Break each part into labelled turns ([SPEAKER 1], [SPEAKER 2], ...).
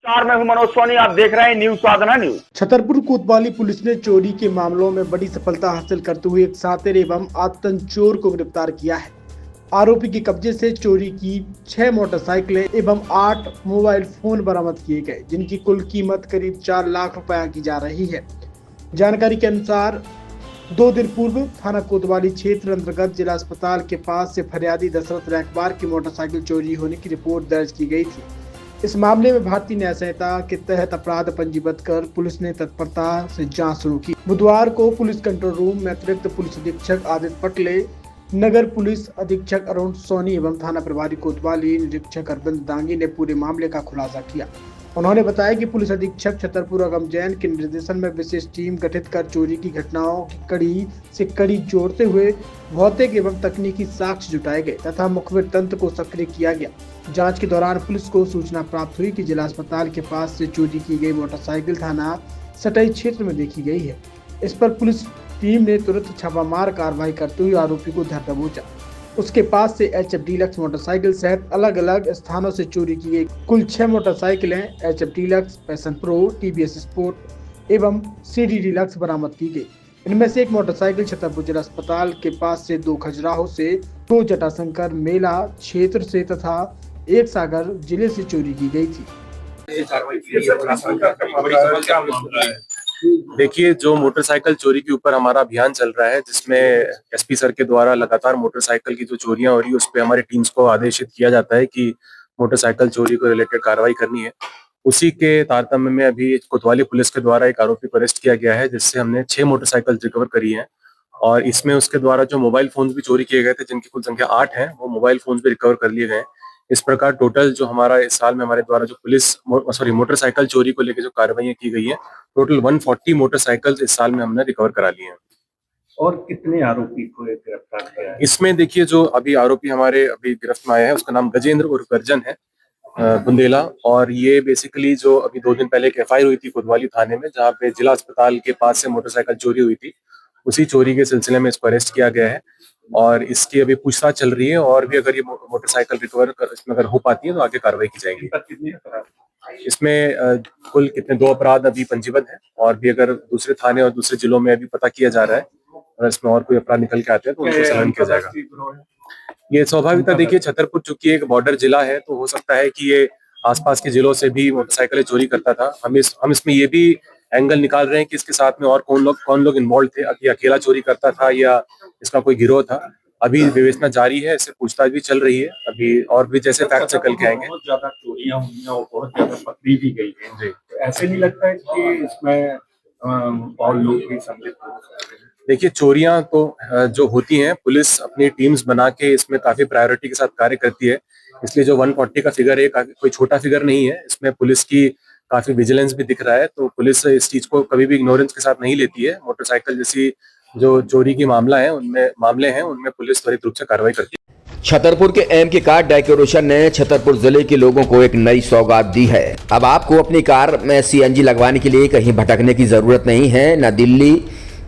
[SPEAKER 1] नमस्कार, मैं हूं मनोज सोनी। आप देख रहे हैं न्यूज साधना न्यूज।
[SPEAKER 2] छतरपुर कोतवाली पुलिस ने चोरी के मामलों में बड़ी सफलता हासिल करते हुए एक शातिर एवं आतंकचोर को गिरफ्तार किया है। आरोपी के कब्जे से चोरी की 6 मोटरसाइकिलें एवं 8 मोबाइल फोन बरामद किए गए, जिनकी कुल कीमत करीब 4 लाख रुपए की जा रही है। जानकारी के अनुसार 2 दिन पूर्व थाना कोतवाली क्षेत्र अंतर्गत जिला अस्पताल के पास से फरियादी दशरथ रैकबार की मोटरसाइकिल चोरी होने की रिपोर्ट दर्ज की गई थी। इस मामले में भारतीय न्याय संहिता के तहत अपराध पंजीबद्ध कर पुलिस ने तत्परता से जांच शुरू की। बुधवार को पुलिस कंट्रोल रूम में अतिरिक्त पुलिस अधीक्षक आदित्य पटले, नगर पुलिस अधीक्षक अरुण सोनी एवं थाना प्रभारी कोतवाली निरीक्षक अरविंद दांगी ने पूरे मामले का खुलासा किया। उन्होंने बताया कि पुलिस अधीक्षक छतरपुर अगम जैन के निर्देशन में विशेष टीम गठित कर चोरी की घटनाओं की कड़ी से कड़ी जोड़ते हुए भौतिक एवं तकनीकी साक्ष्य जुटाए गए तथा मुखबिर तंत्र को सक्रिय किया गया। जांच के दौरान पुलिस को सूचना प्राप्त हुई कि जिला अस्पताल के पास से चोरी की गई मोटरसाइकिल थाना सटाई क्षेत्र में देखी गई है। इस पर पुलिस टीम ने तुरंत छापामार कार्रवाई करते हुए आरोपी को धर दबोचा। उसके पास से HF डीलक्स मोटरसाइकिल सहित अलग अलग स्थानों से चोरी की गई कुल 6 मोटरसाइकिलें HF deluxe, passion pro, TVS sport एवं CD डीलक्स बरामद की गई। इनमें से एक मोटरसाइकिल छतरपुर जिला अस्पताल के पास से 2 खजुराहो से, 2 जटाशंकर मेला क्षेत्र से तथा 1 सागर जिले से चोरी की गई थी।
[SPEAKER 3] देखिए, जो मोटरसाइकिल चोरी के ऊपर हमारा अभियान चल रहा है, जिसमें SP सर के द्वारा लगातार मोटरसाइकिल की जो चोरियां हो रही है उस पे हमारी टीम्स को आदेशित किया जाता है कि मोटरसाइकिल चोरी को रिलेटेड कार्रवाई करनी है। उसी के तारतम्य में अभी कोतवाली पुलिस के द्वारा एक आरोपी को अरेस्ट किया गया है, जिससे हमने 6 मोटरसाइकिल रिकवर करी हैं और इसमें उसके द्वारा जो मोबाइल फोन भी चोरी किए गए थे, जिनकी कुल संख्या 8 है, वो मोबाइल फोन भी रिकवर कर लिए गए। इस प्रकार टोटल जो हमारा इस साल में हमारे द्वारा जो मोटरसाइकिल चोरी को लेकर जो कार्रवाई की गई है, टोटल 140 मोटरसाइकिल इस साल में हमने रिकवर करा लिए हैं।
[SPEAKER 4] और कितने आरोपी को गिरफ्तार किया है?
[SPEAKER 3] इसमें देखिए, जो अभी आरोपी हमारे अभी गिरफ्त में आया है उसका नाम गजेंद्र उर्फ गर्जन है, बुंदेला। और ये बेसिकली जो अभी 2 दिन पहले एक FIR हुई थी कोतवाली थाने में, जहाँ पे जिला अस्पताल के पास से मोटरसाइकिल चोरी हुई थी, उसी चोरी के सिलसिले में इसको अरेस्ट किया गया है और इसकी अभी पूछताछ चल रही है। और भी अगर ये मोटरसाइकिल रिकवर इसमें अगर हो पाती है तो आगे कार्रवाई की जाएगी। इसमें कुल कितने 2 अपराध अभी पंजीबद्ध हैं और भी अगर दूसरे थाने और दूसरे जिलों में अभी पता किया जा रहा है, अगर इसमें और कोई अपराध निकल के आते हैं तो उनको संलग्न किया जाएगा। ये स्वाभाविकता, देखिए छतरपुर चूंकि एक बॉर्डर जिला है तो हो सकता है कि ये आसपास के जिलों से भी मोटरसाइकिलें चोरी करता था। हम इसमें ये भी एंगल निकाल रहे हैं कि इसके साथ में और कौन लोग इन्वॉल्व थे, कि अकेला चोरी करता था या इसका कोई गिरोह था। अभी विवेचना जारी है, इससे पूछताछ भी चल रही है। अभी और भी जैसे फैक्ट निकल के आएंगे।
[SPEAKER 4] बहुत ज्यादा चोरियां हुई हैं और बहुत ज्यादा पकड़ी भी गई है जी। तो ऐसे नहीं लगता है कि इसमें और लोग भी सम्मिलित हो सकते हैं?
[SPEAKER 3] देखिए, चोरियां तो जो होती हैं, पुलिस अपनी टीम्स बना के इसमें काफी प्रायोरिटी के साथ कार्य करती है। इसलिए जो 140 का फिगर है कोई छोटा फिगर नहीं है। इसमें पुलिस की काफी विजिलेंस भी दिख रहा है, तो पुलिस इस चीज को कभी भी इग्नोरेंस के साथ नहीं लेती है। मोटरसाइकिल जैसी जो चोरी की मामले हैं उनमें पुलिस त्वरित रूप से कार्रवाई करती है।
[SPEAKER 5] छतरपुर के MK कार डेकोरेशन ने छतरपुर जिले के लोगों को एक नई सौगात दी है। अब आपको अपनी कार में CNG लगवाने के लिए कहीं भटकने की जरूरत नहीं है, न दिल्ली,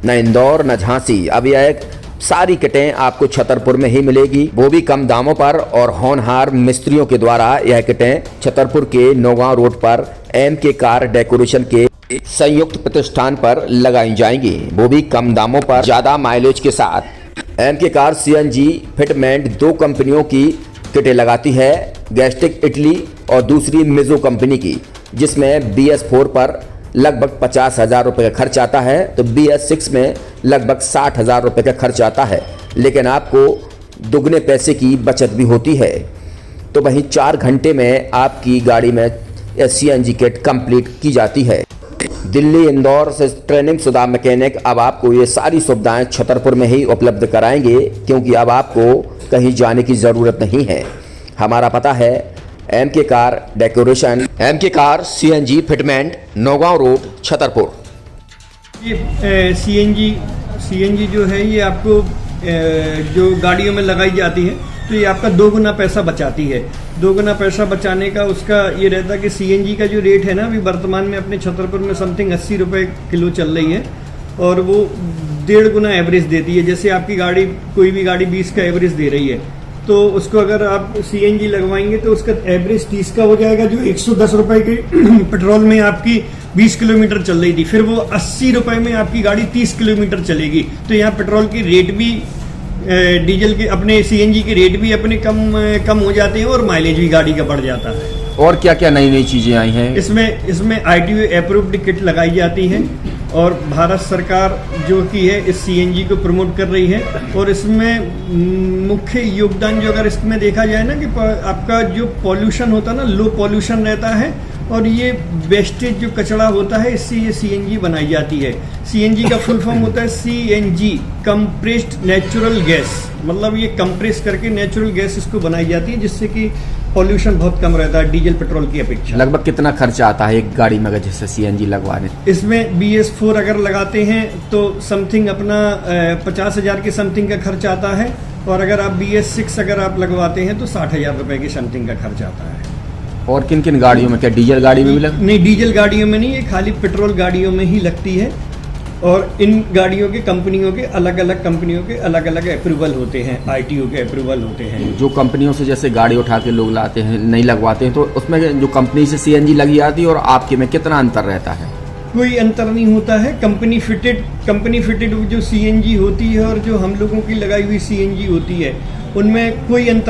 [SPEAKER 5] न इंदौर, न झांसी। अब यह सारी किटें आपको छतरपुर में ही मिलेगी, वो भी कम दामों पर। और होनहार मिस्त्रियों के द्वारा यह किटें छतरपुर के नौगांव रोड पर MK कार डेकोरेशन के संयुक्त प्रतिष्ठान पर लगाई जाएंगी, वो भी कम दामों पर, ज्यादा माइलेज के साथ। MK कार CNG फिटमेंट 2 कंपनियों की किटें लगाती है, गैस्टिक इटली और दूसरी मिजो कंपनी की, जिसमें BS4 पर लगभग 50,000 रुपये का खर्च आता है, तो BS6 में लगभग 60,000 रुपये का खर्च आता है। लेकिन आपको दुगने पैसे की बचत भी होती है। तो वहीं 4 घंटे में आपकी गाड़ी में CNG किट कंप्लीट की जाती है। दिल्ली, इंदौर से ट्रेनिंग शुदा मैकेनिक अब आपको ये सारी सुविधाएं छतरपुर में ही उपलब्ध कराएंगे, क्योंकि अब आपको कहीं जाने की ज़रूरत नहीं है। हमारा पता है MK car decoration, MK car CNG fitment, Naugaon road, Chhatarpur.
[SPEAKER 6] ये CNG जो है ये आपको जो गाड़ियों में लगाई जाती है तो ये आपका 2 गुना पैसा बचाती है। 2 गुना पैसा बचाने का उसका ये रहता है कि CNG का जो रेट है ना, अभी वर्तमान में अपने छतरपुर में समथिंग 80 रुपये किलो चल रही है और वो 1.5 गुना एवरेज देती है। जैसे आपकी गाड़ी, कोई भी गाड़ी 20 का एवरेज दे रही है तो उसको अगर आप सीएनजी लगवाएंगे तो उसका एवरेज 30 का हो जाएगा, जो 110 रुपए के पेट्रोल में आपकी 20 किलोमीटर चल रही थी, फिर वो 80 रुपए में आपकी गाड़ी 30 किलोमीटर चलेगी। तो यहाँ पेट्रोल की रेट भी डीजल के अपने सीएनजी के रेट भी अपने कम हो जाते हैं और माइलेज भी गाड़ी का बढ़ जाता है।
[SPEAKER 5] और क्या क्या नई नई चीजें आई हैं?
[SPEAKER 6] इसमें ITO अप्रूव्ड किट लगाई जाती है और भारत सरकार जो की है इस सीएनजी को प्रमोट कर रही है। और इसमें मुख्य योगदान जो अगर इसमें देखा जाए ना कि आपका जो पॉल्यूशन होता है ना, लो पॉल्यूशन रहता है और ये वेस्टेज जो कचरा होता है इससे ये सीएनजी बनाई जाती है। सीएनजी का फुल फॉर्म होता है सीएनजी, कंप्रेस्ड नेचुरल गैस, मतलब ये कंप्रेस करके नेचुरल गैस इसको बनाई जाती है जिससे कि पॉल्यूशन बहुत कम रहता है डीजल पेट्रोल की अपेक्षा।
[SPEAKER 5] लगभग कितना खर्चा आता है एक गाड़ी में अगर जैसे सीएनजी लगवाने?
[SPEAKER 6] इसमें BS4 अगर लगाते हैं तो समथिंग अपना 50,000 के समथिंग का खर्च आता है, और अगर आप BS6 अगर आप लगवाते हैं तो 60,000 रुपए की समथिंग का खर्च आता है।
[SPEAKER 5] और किन किन गाड़ियों में, क्या डीजल गाड़ी में भी
[SPEAKER 6] नहीं, डीजल गाड़ियों में नहीं, ये खाली पेट्रोल गाड़ियों में ही लगती है। और इन गाड़ियों के कंपनियों के अलग अलग अप्रूवल होते हैं, ITO के अप्रूवल होते हैं।
[SPEAKER 5] जो कंपनियों से जैसे गाड़ी उठा के लोग लाते हैं, नहीं लगवाते हैं, तो उसमें जो कंपनी से सीएनजी लगी आती है और आपके में कितना अंतर रहता है?
[SPEAKER 6] कोई अंतर नहीं होता है। कंपनी फिटेड जो सीएनजी होती है और जो हम लोगों की लगाई हुई सीएनजी होती है उनमें कोई अंतर